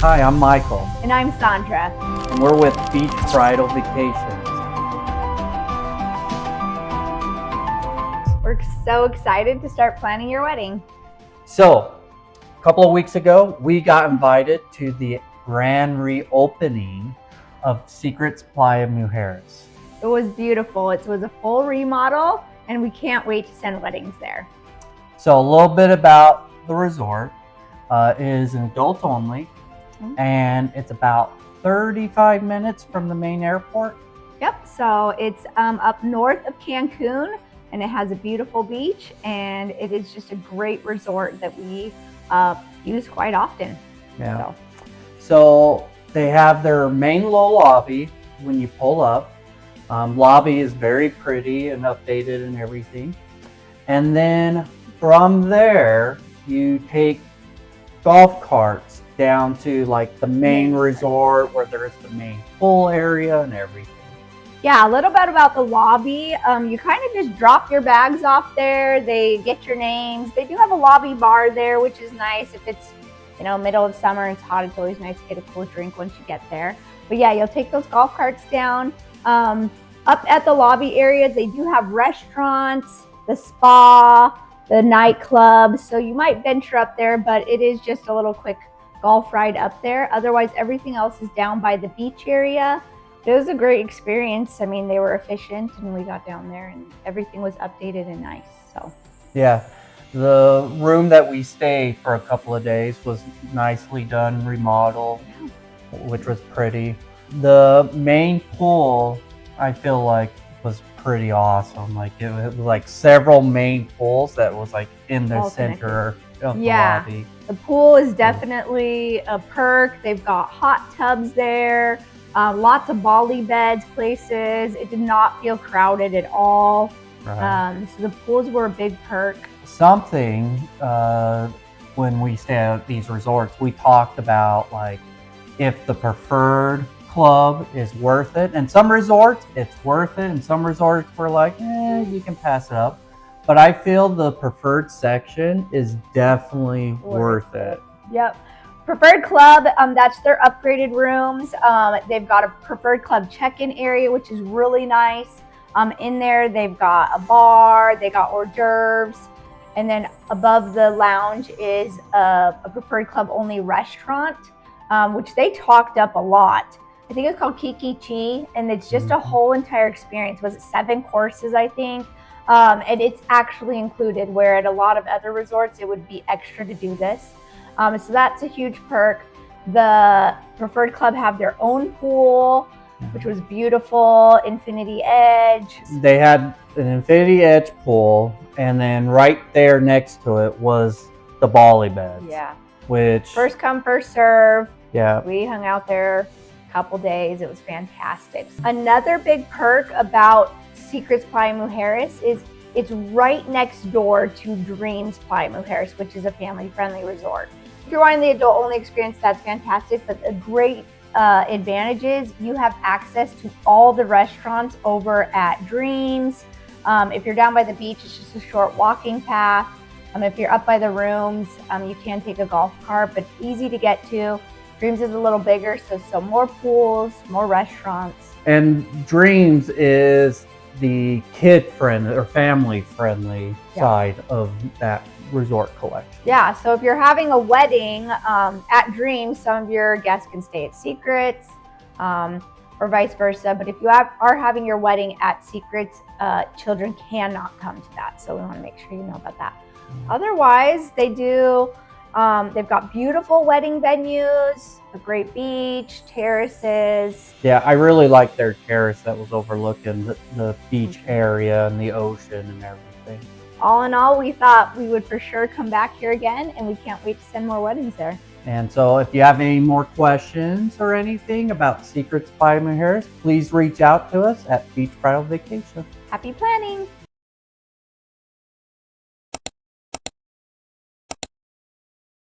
Hi, I'm Michael, And I'm Sandra. and we're with Beach Bridal Vacations. We're so excited to start planning your wedding. So, a couple of weeks ago, we got invited to the grand reopening of Secrets Playa Mujeres. It was beautiful. It was a full remodel, and we can't wait to send weddings there. So, a little bit about the resort. It is an adult only, and it's about 35 minutes from the main airport. Yep, so it's up north of Cancun, and it has a beautiful beach, and it is just a great resort that we use quite often. Yeah. So they have their main low lobby when you pull up. Lobby is very pretty and updated and everything. And then from there, you take golf carts down to like the main resort where there's the main pool area and everything. Yeah, a little bit about the lobby. You kind of just drop your bags off there. They get your names. They do have a lobby bar there, which is nice. If it's, middle of summer and it's hot, it's always nice to get a cool drink once you get there. But yeah, you'll take those golf carts down. Up at the lobby area, they do have restaurants, the spa, the nightclub. So you might venture up there, but it is just a little quick golf ride up there. Otherwise, everything else is down by the beach area. It was a great experience. I mean, they were efficient, and we got down there and everything was updated and nice. So yeah, the room that we stayed for a couple of days was nicely done, remodeled, which was pretty. The main pool, I feel like, was pretty awesome. Like it was like several main pools that was like in the center of the lobby. The pool is definitely a perk. They've got hot tubs there. Lots of Bali beds, places. It did not feel crowded at all. Right. So the pools were a big perk. Something when we stay at these resorts, we talked about like if the preferred club is worth it. And some resorts, it's worth it. And some resorts were like, you can pass it up. But I feel the preferred section is definitely worth it. Yep. Preferred club, that's their upgraded rooms. They've got a preferred club check-in area, which is really nice. In there, they've got a bar, they got hors d'oeuvres, and then above the lounge is a preferred club only restaurant, which they talked up a lot. I think it's called Kiki Chi, and it's just a whole entire experience. Was it 7 courses, I think? And it's actually included, where at a lot of other resorts, it would be extra to do this. So that's a huge perk. The preferred club have their own pool, which was beautiful, Infinity Edge. They had an Infinity Edge pool, and then right there next to it was the Bali beds. Yeah. Which first come, first serve. Yeah. We hung out there a couple days. It was fantastic. Another big perk about Secrets Playa Mujeres is it's right next door to Dreams Playa Mujeres, which is a family-friendly resort. If you're wanting the adult-only experience, that's fantastic, but a great advantage is you have access to all the restaurants over at Dreams. If you're down by the beach, it's just a short walking path. If you're up by the rooms, you can take a golf cart, but easy to get to. Dreams is a little bigger, so more pools, more restaurants. And Dreams is the kid-friendly or family-friendly side of that resort collection. Yeah, so if you're having a wedding at Dreams, some of your guests can stay at Secrets or vice versa. But if you are having your wedding at Secrets, children cannot come to that. So we want to make sure you know about that. Otherwise, they've got beautiful wedding venues, a great beach, terraces. Yeah, I really like their terrace that was overlooking the beach area and the ocean and everything. All in all, we thought we would for sure come back here again, and we can't wait to send more weddings there. And so if you have any more questions or anything about Secrets Playa Mujeres, please reach out to us at Beach Bridal Vacations. Happy planning!